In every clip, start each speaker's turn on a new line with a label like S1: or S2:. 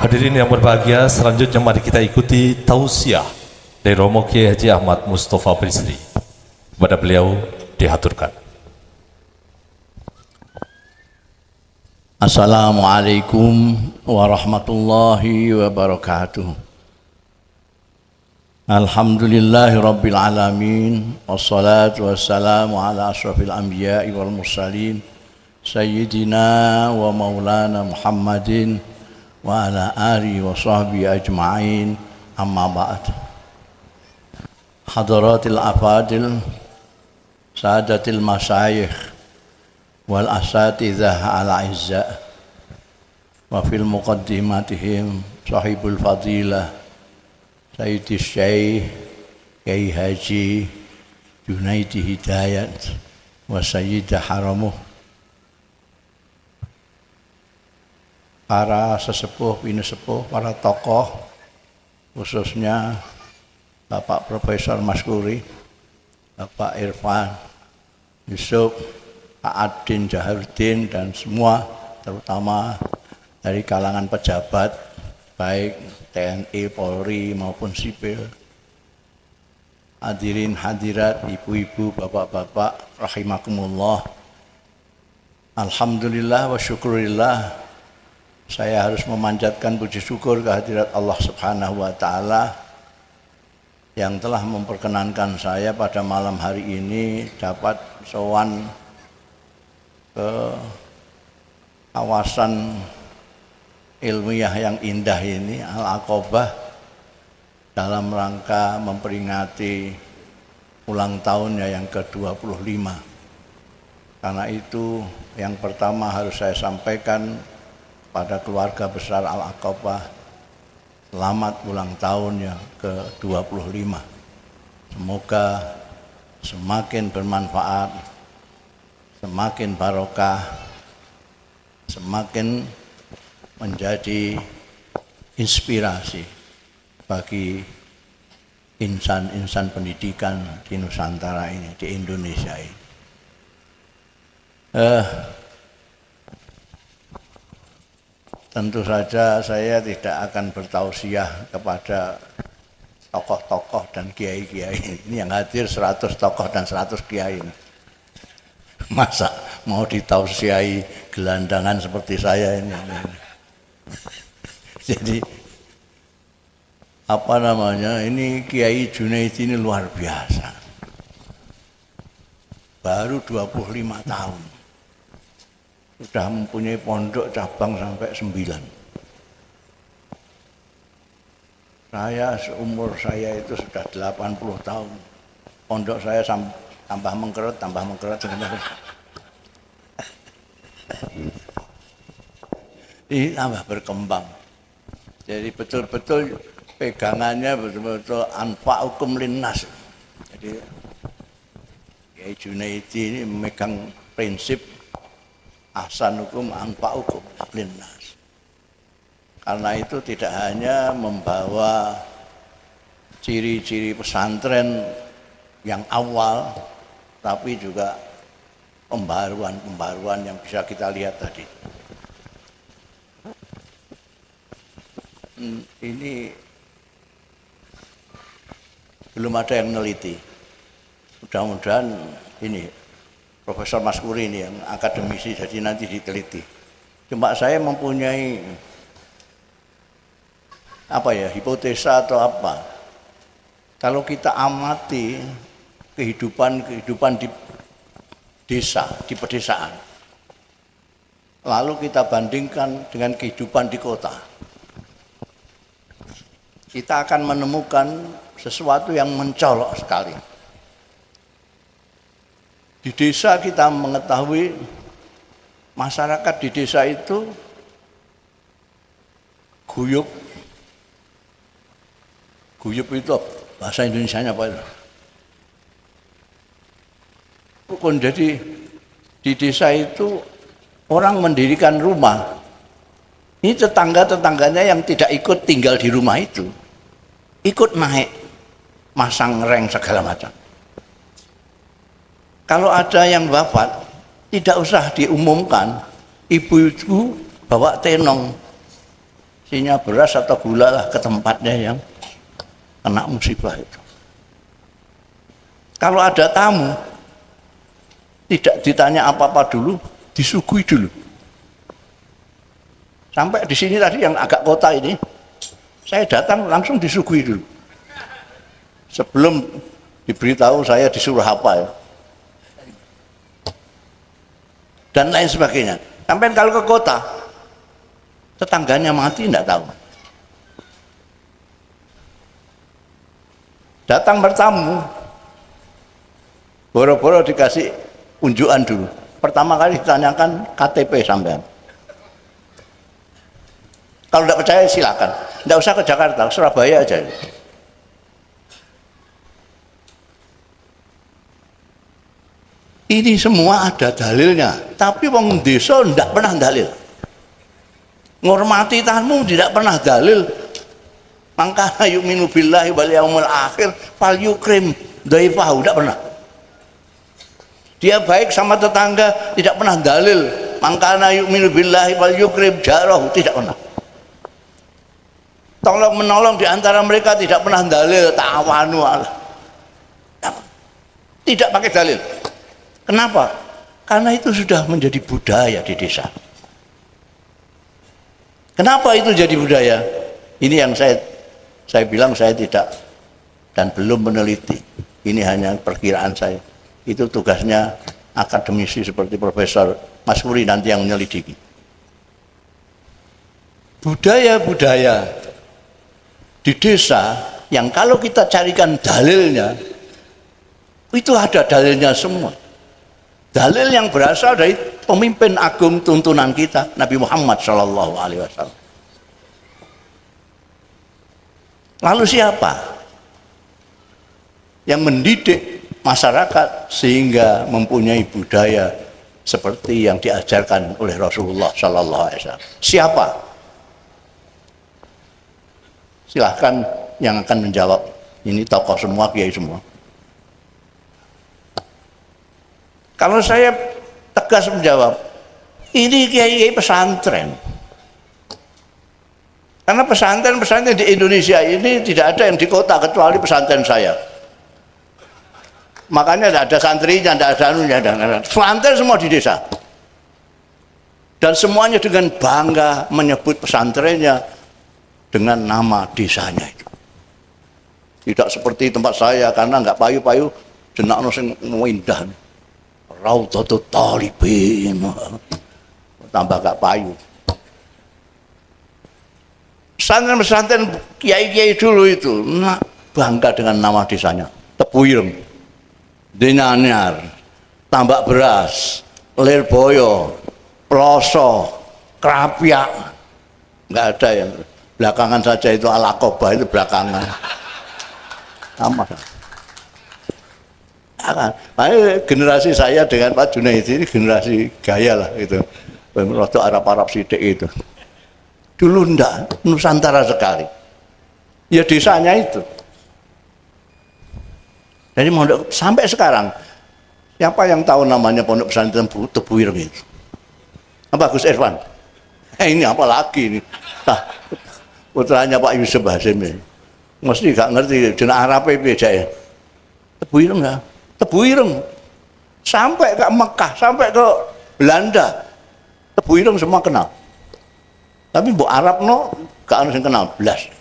S1: Hadirin yang berbahagia, selanjutnya mari kita ikuti tausiah dari Romo Kiai Haji Ahmad Mustafa Bisri. Kepada beliau dihaturkan.
S2: Assalamualaikum warahmatullahi wabarakatuh. Alhamdulillahi rabbil alamin, wassalatu wassalamu ala ashrafil anbiya'i wal mursalin, sayyidina wa maulana Muhammadin wa ala alihi wa sahbihi ajma'in, amma ba'd. Hadaratil afadil, sadatil masyayikh wal asatidzah ala izza, wa fil muqaddimatihim sahibul fadilah Sayyidi Syekh Kiai Haji Junaidi Hidayat wa Sayyidah Haramuh, para sesepuh, pinesepuh, para tokoh, khususnya Bapak Profesor Maskuri, Bapak Irfan Yusuf, Pak Adin Jaharuddin, dan semua, terutama dari kalangan pejabat baik TNI, Polri maupun sipil, hadirin hadirat, ibu-ibu, bapak-bapak, rahimakumullah. Alhamdulillah wa syukurillah, saya harus memanjatkan puji syukur kehadirat Allah Subhanahu wa Ta'ala yang telah memperkenankan saya pada malam hari ini dapat sowan ke kawasan ilmiah yang indah ini, Al-Aqobah, dalam rangka memperingati ulang tahunnya yang ke-25. Karena itu yang pertama harus saya sampaikan pada keluarga besar Al-Aqobah, selamat ulang tahun yang ke-25. Semoga semakin bermanfaat, semakin barokah, semakin menjadi inspirasi bagi insan-insan pendidikan di Nusantara ini, di Indonesia ini. Tentu saja saya tidak akan bertausiah kepada tokoh-tokoh dan kiai-kiai ini yang hadir, 100 tokoh dan 100 kiai ini. Masa mau ditausiahi gelandangan seperti saya ini. Jadi apa namanya, ini Kiai Junaidi ini luar biasa. Baru 25 tahun. Sudah mempunyai pondok cabang sampai 9. Saya seumur saya itu sudah 80 tahun. Pondok saya tambah mengkerut. Ini tambah berkembang. Jadi betul-betul pegangannya betul-betul anfa'ukum linnas. Jadi Kiai Junaidi ini memegang prinsip ahsanukum anfa'ukum linnas. Karena itu tidak hanya membawa ciri-ciri pesantren yang awal, tapi juga pembaruan yang bisa kita lihat tadi. Ini belum ada yang meneliti. Mudah-mudahan ini Profesor Maskuri ini yang akademisi, jadi nanti diteliti. Cuma saya mempunyai hipotesa atau apa. Kalau kita amati kehidupan di desa, di pedesaan, lalu kita bandingkan dengan kehidupan di kota, kita akan menemukan sesuatu yang mencolok sekali. Di desa kita mengetahui masyarakat di desa itu guyup. Guyup itu bahasa Indonesianya apa itu? Bukan, jadi di desa itu orang mendirikan rumah. Ini tetangga-tetangganya yang tidak ikut tinggal di rumah itu, ikut naik, masang reng segala macam. Kalau ada yang wafat, tidak usah diumumkan, ibu-ibu bawa tenong, isinya beras atau gula lah ke tempatnya yang kena musibah itu. Kalau ada tamu, tidak ditanya apa-apa dulu, disuguhi dulu. Sampai di sini tadi yang agak kota ini, saya datang langsung disuguhi dulu. Sebelum diberitahu saya disuruh apa ya. Dan lain sebagainya. Sampai kalau ke kota, tetangganya mati tidak tahu. Datang bertamu, boro-boro dikasih unjukan dulu. Pertama kali ditanyakan KTP sampean. Kalau tidak percaya silakan, tidak usah ke Jakarta, Surabaya aja. Ini semua ada dalilnya, tapi wong desa tidak pernah dalil. Ngormati tamu tidak pernah dalil. Mangkana yu'minu billahi wal yaumil akhir fal yukrim dhaifahu, tidak pernah. Dia baik sama tetangga tidak pernah dalil. Mangkana yu'minu billahi wal yukrim jarahu, tidak pernah. Tolong menolong di antara mereka tidak pernah dalil. Ta'awanu Allah, tidak pakai dalil. Kenapa? Karena itu sudah menjadi budaya di desa. Kenapa itu jadi budaya? Ini yang saya bilang saya tidak dan belum meneliti. Ini hanya perkiraan saya. Itu tugasnya akademisi seperti Profesor Masuri nanti yang menyelidiki. Budaya-budaya di desa yang kalau kita carikan dalilnya, itu ada dalilnya semua. Dalil yang berasal dari pemimpin agung tuntunan kita, Nabi Muhammad SAW. Lalu siapa yang mendidik masyarakat sehingga mempunyai budaya seperti yang diajarkan oleh Rasulullah SAW? Siapa? Silahkan yang akan menjawab. Ini tokoh semua, kiai semua. Kalau saya tegas menjawab, ini kiai pesantren. Karena pesantren di Indonesia ini tidak ada yang di kota kecuali pesantren saya. Makanya tidak ada santrinya, tidak ada anunya, pesantren semua di desa. Dan semuanya dengan bangga menyebut pesantrennya dengan nama desanya itu. Tidak seperti tempat saya karena nggak payu-payu, jenakno sing indah. Raudhatut Thalibin, tambah gak payu. Pesantren-pesantren kiai-kiai dulu itu bangga dengan nama desanya. Tebuireng, Denanyar, Tambak Beras, Lirboyo, Ploso, Krapyak. Nggak ada yang belakangan saja itu Al-Aqobah itu belakangan. Sama. Generasi saya dengan Pak Junaid ini generasi gaya lah itu, rotok Arab-Arab sidik itu. Dulu ndak, Nusantara sekali. Ya desanya itu. Jadi sampai sekarang, siapa yang tahu namanya pondok pesantren Tebuireng itu? Apa Gus Irfan? Ini apa lagi ini? Putranya Pak Yusuf Hasim ini. Mesti gak ngerti jeneng Arabe beda ya. Tebuireng enggak? Tebuireng sampai ke Mekah, sampai ke Belanda, Tebuireng semua kenal. Tapi mbok Arab no gak ada yang kenal belas.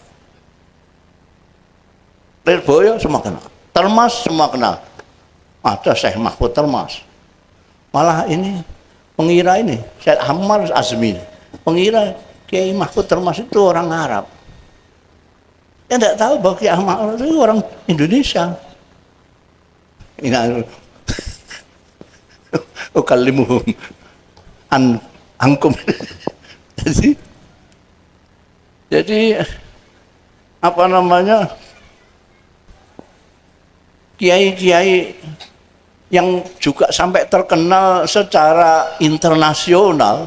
S2: Lirboyo semua kenal, Termas semua kenal. Ada Syekh Mahfud Termas. Malah ini pengira ini Syekh Ammar Azmi, pengira Kiai Mahfud Termas itu orang Arab. Dia tidak tahu bahwa Kiai Ammar itu orang Indonesia. Ini ukalimuhum angkum. Jadi apa namanya, kiai-kiai yang juga sampai terkenal secara internasional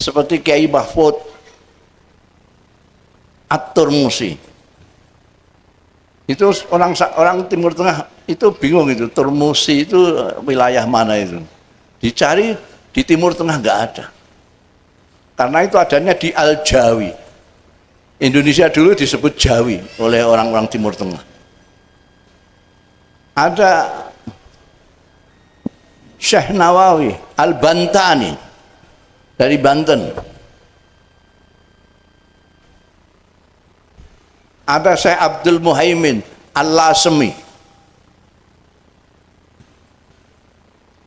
S2: seperti Kiai Mahfud At-Turmusi. Itu orang Timur Tengah itu bingung itu, Turmusi itu wilayah mana itu. Dicari di Timur Tengah nggak ada. Karena itu adanya di Al-Jawi. Indonesia dulu disebut Jawi oleh orang-orang Timur Tengah. Ada Syekh Nawawi Al-Bantani dari Banten. Ada Syekh Abdul Muhaimin Al-Lasemi.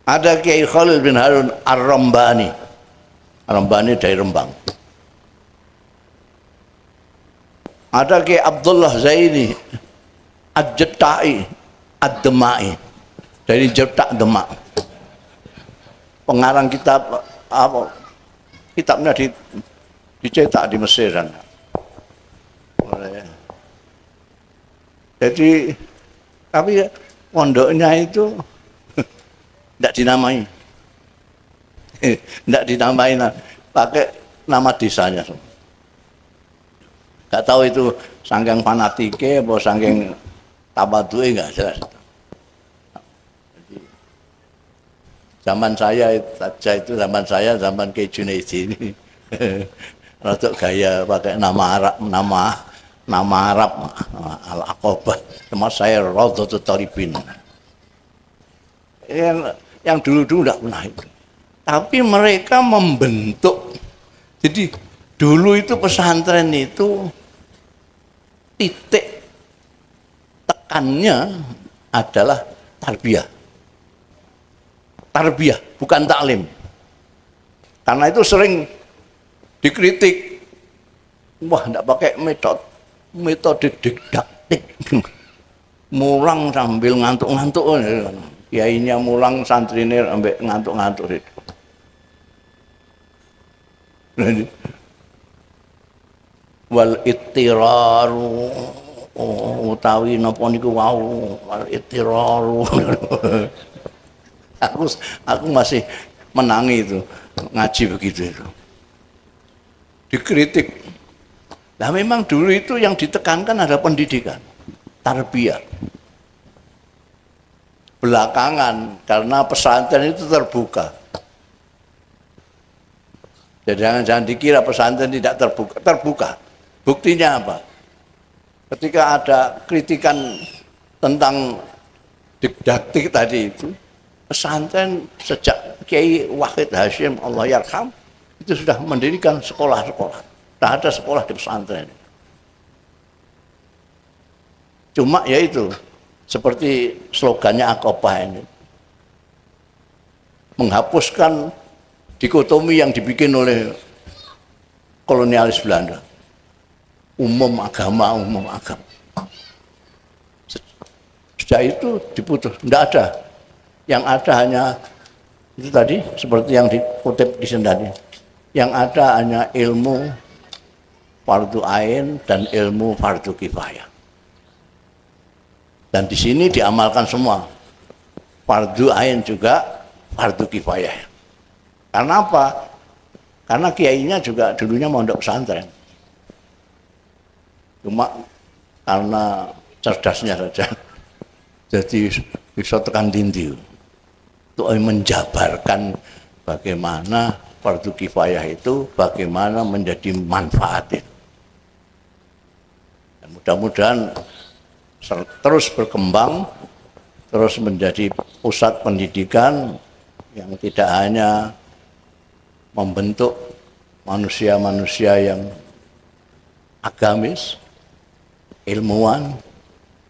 S2: Ada Kiai Khalil bin Harun Ar-Rambani. Ar-Rambani dari Rembang. Ada Kiai Abdullah Zaini Ad-Jettai Ad-Demai dari Jetak Demak. Pengarang kitab apa? Kitabnya dicetak di Mesir kan. Jadi tapi pondoknya itu tidak dinamai, tidak dinamai, pakai nama desanya. Gak tahu itu saking fanatike atau saking tabaduke nggak jelas. Jadi, zaman saya zaman Kiai Junaidi ini rada gaya pakai nama Arab Al-Aqabah. Cuma saya Rawdatul Thalibin. Yang dulu-dulu tidak pernah itu. Tapi mereka membentuk. Jadi dulu itu pesantren itu titik tekannya adalah tarbiyah. Tarbiyah, bukan taklim. Karena itu sering dikritik. Wah, tidak pakai metode didaktik. Mulang sambil ngantuk-ngantuk. Kiainya mulang, santrine ambek ngantuk-ngantuk itu. Wal ittiraru utawi napa niku wau wal ittiraru. Aku masih menangi itu ngaji begitu itu. Dikritik. Nah memang dulu itu yang ditekankan adalah pendidikan, tarbiyah. Belakangan karena pesantren itu terbuka. Jadi jangan dikira pesantren tidak terbuka. Terbuka. Buktinya apa? Ketika ada kritikan tentang didaktik tadi itu, pesantren sejak Kiai Wahid Hashim Allah yarham itu sudah mendirikan sekolah-sekolah. Tidak ada sekolah di pesantren. Cuma ya itu seperti slogannya Aqabah ini, menghapuskan dikotomi yang dibikin oleh kolonialis Belanda, umum agama. Sejak itu diputus, tidak ada. Yang ada hanya itu tadi seperti yang dikutip di sini tadi. Yang ada hanya ilmu fardu ain dan ilmu fardu kifayah. Dan di sini diamalkan semua. Fardu ain juga fardu kifayah. Karena apa? Karena kiainya juga dulunya mondok pesantren. Cuma karena cerdasnya saja. Jadi bisa tekan dindi. Untuk menjabarkan bagaimana fardu kifayah itu, bagaimana menjadi manfaat itu. Dan mudah-mudahan terus berkembang, terus menjadi pusat pendidikan yang tidak hanya membentuk manusia-manusia yang agamis, ilmuwan,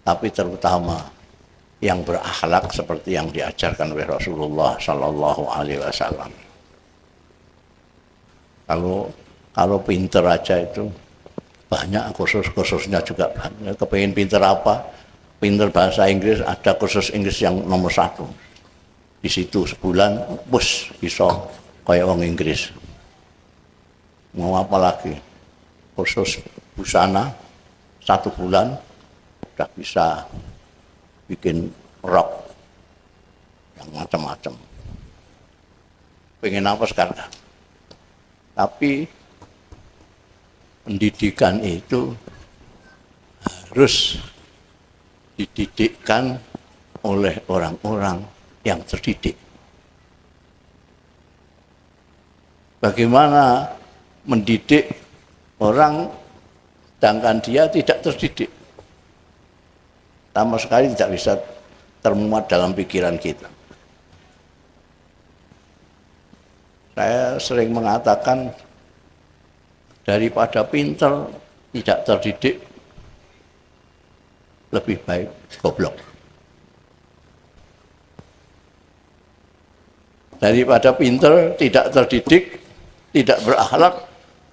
S2: tapi terutama yang berakhlak seperti yang diajarkan oleh Rasulullah Sallallahu Alaihi Wasallam. Kalau pinter aja itu banyak kursus-kursusnya juga banyak. Kepengen pinter apa? Pinter bahasa Inggris, ada kursus Inggris yang nomor 1. Di situ sebulan, bus bisa kayak orang Inggris. Mau apa lagi? Kursus busana 1 bulan udah bisa bikin rok yang macam-macam. Pengen apa sekarang? Tapi pendidikan itu harus dididikkan oleh orang-orang yang terdidik. Bagaimana mendidik orang sedangkan dia tidak terdidik. Sama sekali tidak bisa termuat dalam pikiran kita. Saya sering mengatakan daripada pinter tidak terdidik lebih baik goblok. Daripada pinter tidak terdidik, tidak berakhlak,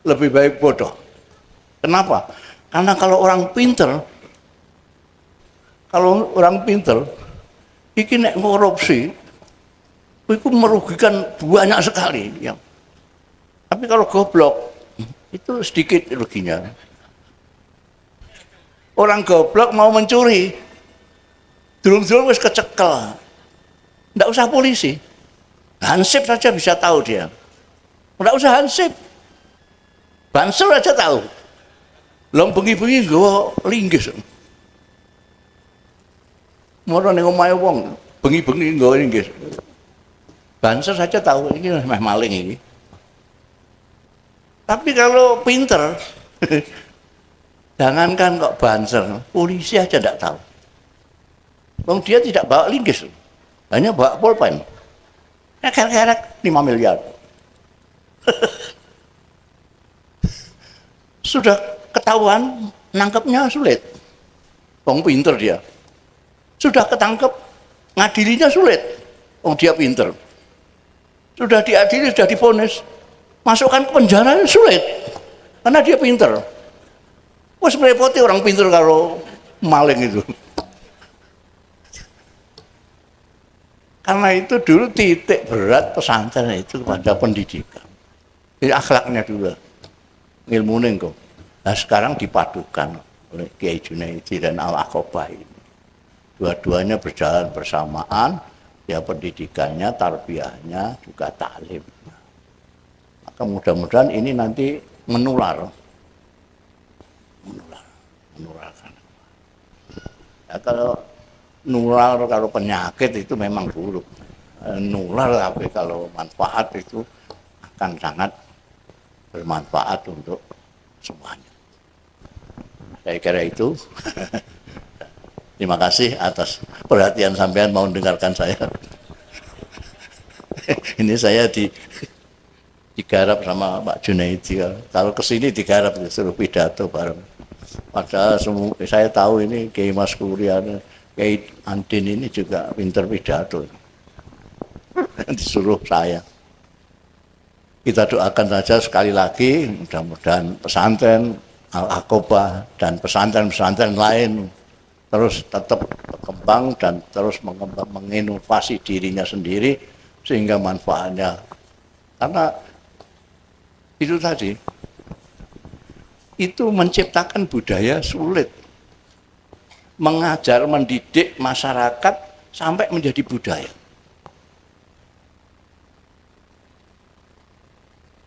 S2: lebih baik bodoh. Kenapa? Karena kalau orang pinter iki nek korupsi itu merugikan banyak sekali ya. Tapi kalau goblok itu sedikit ruginya. Orang goblok mau mencuri, durung-durung wis kecekel. Nggak usah polisi. Hansip saja bisa tahu dia. Nggak usah hansip. Bansur aja tahu. Long bengi-bengi nggawa linggis. Moro ning omahe wong, bengi-bengi nggawa linggis. Banser saja tahu ini meh maling ini. Tapi kalau pinter, jangankan kok banser, polisi aja tidak tahu. Wong dia tidak bawa linggis, hanya bawa pulpen. Kerek-kerek 5 miliar. Sudah ketahuan, nangkepnya sulit. Wong pinter dia. Sudah ketangkep, ngadilinya sulit. Wong dia pinter. Sudah diadili, sudah divonis, masukkan ke penjara sulit, karena dia pinter. Wes merepoti orang pinter kalau maling itu. Karena itu dulu titik berat pesantren itu kepada pendidikan. Jadi akhlaknya dulu, ilmunya kok. Nah sekarang dipadukan oleh Kiai Junaidi dan Al-Aqobah ini. Dua-duanya berjalan bersamaan. Ya pendidikannya, tarbiyahnya, juga taklimnya. Maka mudah-mudahan ini nanti menularkan. Ya, kalau nular, kalau penyakit itu memang buruk. Nular tapi kalau manfaat itu akan sangat bermanfaat untuk semuanya. Saya kira itu. Terima kasih atas perhatian sampean mau dengarkan saya. Ini saya digarap sama Pak Junaidi. Kalau kesini digarap disuruh pidato bareng. Padahal saya tahu ini Kiai Mas Kurian, Kiai Andin ini juga pinter pidato. Disuruh saya. Kita doakan saja sekali lagi, mudah-mudahan pesantren Al-Aqobah dan pesantren-pesantren lain terus tetap berkembang dan terus menginovasi dirinya sendiri sehingga manfaatnya, karena itu tadi itu menciptakan budaya sulit, mengajar mendidik masyarakat sampai menjadi budaya.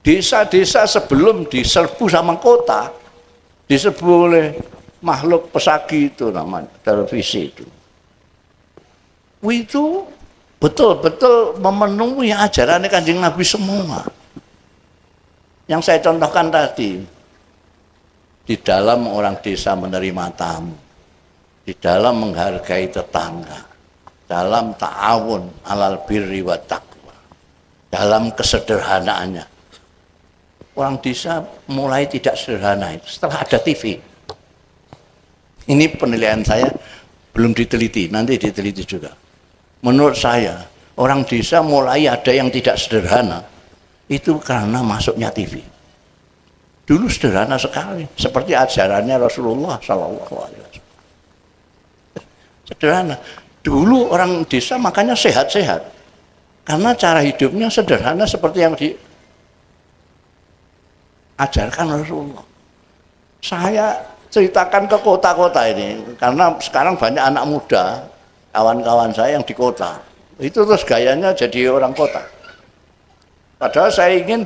S2: Desa-desa sebelum diserbu sama kota diserbu oleh makhluk pesagi itu namanya televisi itu betul-betul memenuhi ajaran Kanjeng Nabi semua. Yang saya contohkan tadi, di dalam orang desa menerima tamu, di dalam menghargai tetangga, dalam ta'awun alal birri wa taqwa, dalam kesederhanaannya. Orang desa mulai tidak sederhana itu setelah ada TV. Ini penilaian saya, belum diteliti, nanti diteliti juga. Menurut saya, orang desa mulai ada yang tidak sederhana, itu karena masuknya TV. Dulu sederhana sekali, seperti ajarannya Rasulullah SAW. Sederhana. Dulu orang desa makanya sehat-sehat, karena cara hidupnya sederhana seperti yang diajarkan Rasulullah. Saya ceritakan ke kota-kota ini, karena sekarang banyak anak muda, kawan-kawan saya yang di kota, itu terus gayanya jadi orang kota. Padahal saya ingin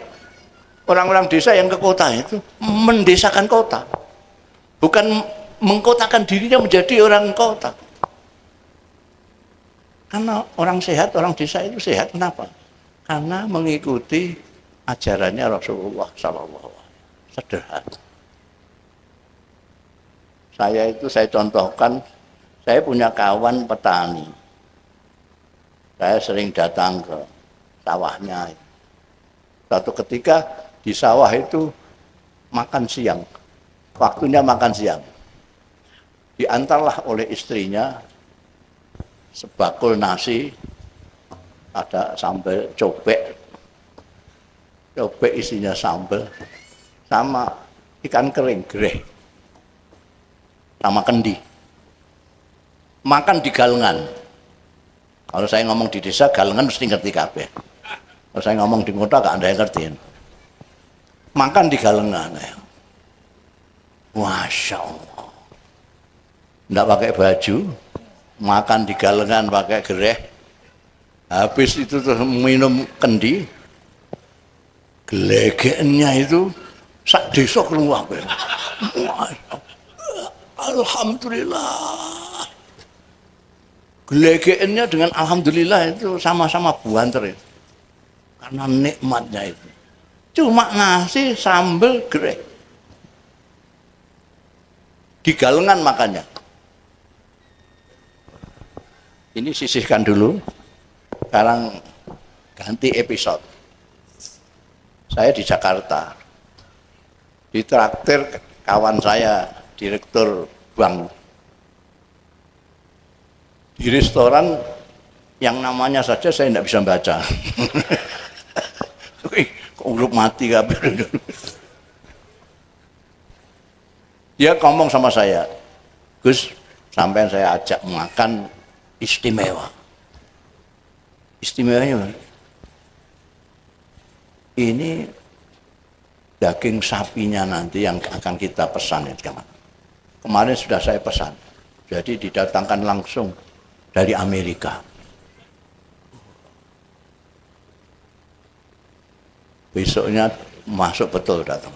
S2: orang-orang desa yang ke kota itu mendesakan kota, bukan mengkotakan dirinya menjadi orang kota. Karena orang sehat, orang desa itu sehat, kenapa? Karena mengikuti ajarannya Rasulullah SAW. sederhana. Saya contohkan, saya punya kawan petani. Saya sering datang ke sawahnya. Suatu ketika di sawah itu makan siang. Waktunya makan siang. Diantarlah oleh istrinya sebakul nasi, ada sambal cobek. Cobek isinya sambal sama ikan kering gereh. Sama kendi. Makan di galengan. Kalau saya ngomong di desa, galengan mesti ngerti kabeh. Kalau saya ngomong di kota, gak ada yang ngertiin. Makan di galengan. Masya Allah. Nggak pakai baju, makan di galengan pakai gereh. Habis itu terus minum kendi. Gelegeknya itu sak desa keluar. Alhamdulillah. Gelegeknya dengan alhamdulillah itu sama-sama buanter itu. Karena nikmatnya itu. Cuma nasi sambal gereh. Di galengan makannya. Ini sisihkan dulu. Sekarang ganti episode. Saya di Jakarta. Ditraktir kawan saya, direktur bank. Di restoran yang namanya saja saya tidak bisa baca. Kok urut mati kabeh. Dia ngomong sama saya, Gus, sampai saya ajak makan istimewa. Istimewanya ini daging sapinya nanti yang akan kita pesan itu. Kemarin sudah saya pesan, jadi didatangkan langsung dari Amerika. Besoknya masuk betul datang.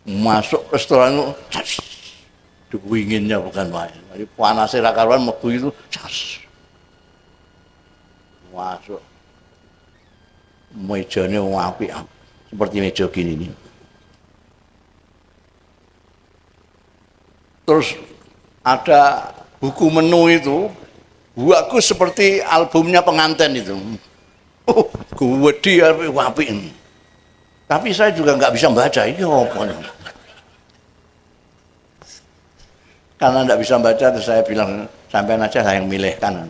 S2: Masuk restoran itu, dinginnya bukan main. Jadi panasnya rakaruan metu itu, masuk. Mejanya apik, seperti meja gini nih. Terus ada buku menu itu, bagus seperti albumnya pengantin itu. Oh, gede apik. Tapi saya juga nggak bisa baca ini apa. Karena nggak bisa baca, terus saya bilang sampean aja saya yang milihkan.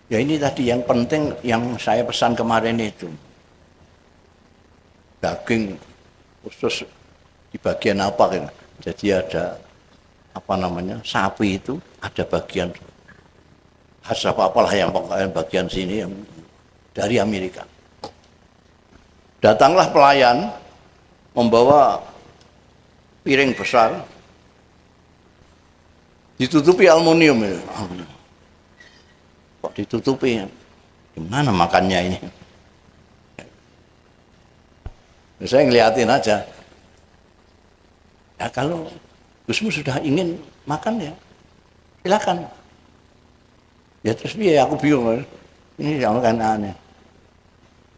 S2: Ya ini tadi yang penting yang saya pesan kemarin itu. Daging khusus di bagian apa gitu. Jadi ada apa namanya? Sapi itu ada bagian khas apalah yang pokoknya bagian sini yang dari Amerika. Datanglah pelayan membawa piring besar ditutupi aluminium itu. Kok ditutupi? Gimana makannya ini? Saya ngeliatin aja. Ya kalau Gusmu sudah ingin makan ya, silakan. Ya terus dia aku bingung. Ini yang kan aneh.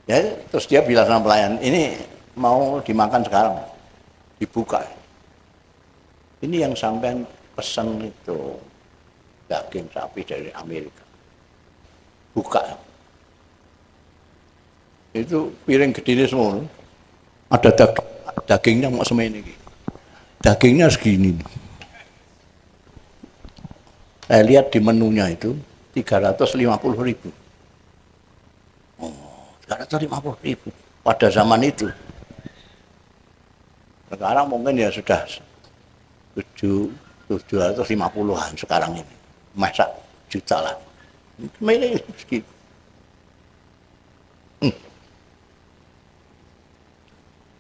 S2: Ya terus dia bilang sama pelayan, ini mau dimakan sekarang, dibuka. Ini yang sampean pesan itu daging sapi dari Amerika. Buka. Itu piring gede semua. Ada dagingnya mau semene iki. Dagingnya segini. Saya lihat di menunya itu 350.000. Oh, 350.000 pada zaman itu. Sekarang mungkin ya sudah 750-an sekarang ini. Masa juta lah. Milih segitu.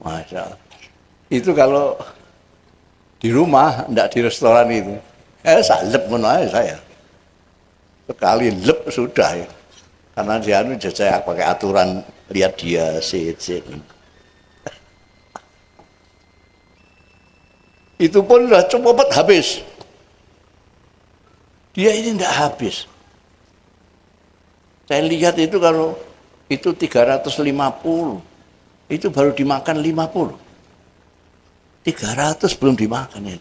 S2: Masya Allah. Itu kalau di rumah, enggak di restoran itu. Salep ngono ae saya. Sekali lep sudah ya. Karena dia saya pakai aturan lihat dia sit. Itu pun sudah cepet habis. Dia ini enggak habis. Saya lihat itu kalau itu 350. itu baru dimakan 50. 300 belum dimakan ya.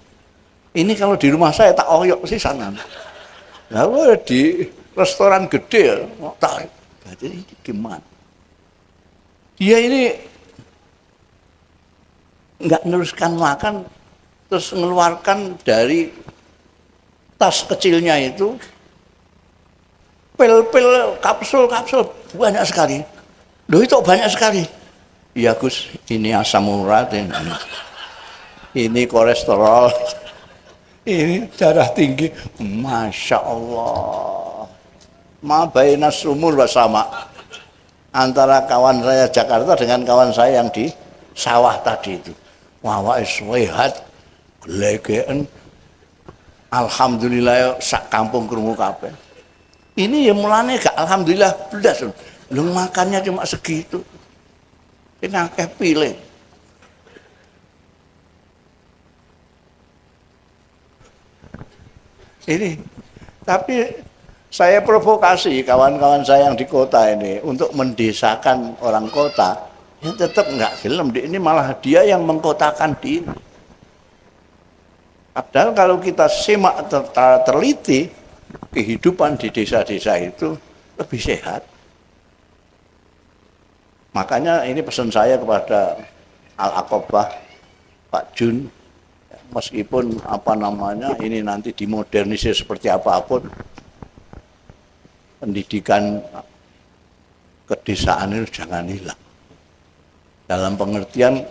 S2: Ini kalau di rumah saya tak oyok sih sana. Nah, di restoran gede tak. Jadi gimana? Dia ini nggak meneruskan makan, terus mengeluarkan dari tas kecilnya itu pil-pil, kapsul-kapsul banyak sekali. Loh itu banyak sekali. Iya Gus, ini asam urat, ini kolesterol, ini darah tinggi. Masya Allah. Ma baina sumur bersama antara kawan saya Jakarta dengan kawan saya yang di sawah tadi itu. Wah, sehat, gelegean. Alhamdulillah sak kampung krungu kabeh. Ini ya mulane gak alhamdulillah blas. Lu makannya cuma segitu. Ini akeh pilih. Ini tapi saya provokasi kawan-kawan saya yang di kota ini untuk mendesakan orang kota, yang tetap nggak gelem. Ini malah dia yang mengkotakan diri. Padahal kalau kita simak teliti, kehidupan di desa-desa itu lebih sehat. Makanya ini pesan saya kepada Al-Aqobah, Pak Jun, meskipun ini nanti dimodernisir seperti apapun, pendidikan kedesaan itu jangan hilang. Dalam pengertian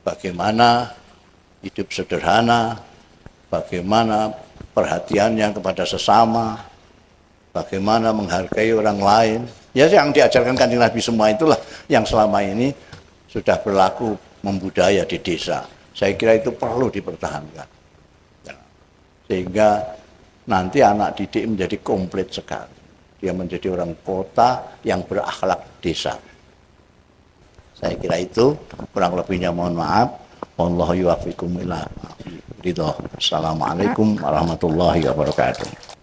S2: bagaimana hidup sederhana, bagaimana perhatiannya kepada sesama, bagaimana menghargai orang lain. Ya yang diajarkan Kanjeng Nabi semua itulah yang selama ini sudah berlaku membudaya di desa. Saya kira itu perlu dipertahankan. Sehingga nanti anak didik menjadi komplit sekali. Dia menjadi orang kota yang berakhlak desa. Saya kira itu, kurang lebihnya mohon maaf. Wallahu yuwaffiqum ila ridho. Assalamualaikum warahmatullahi wabarakatuh.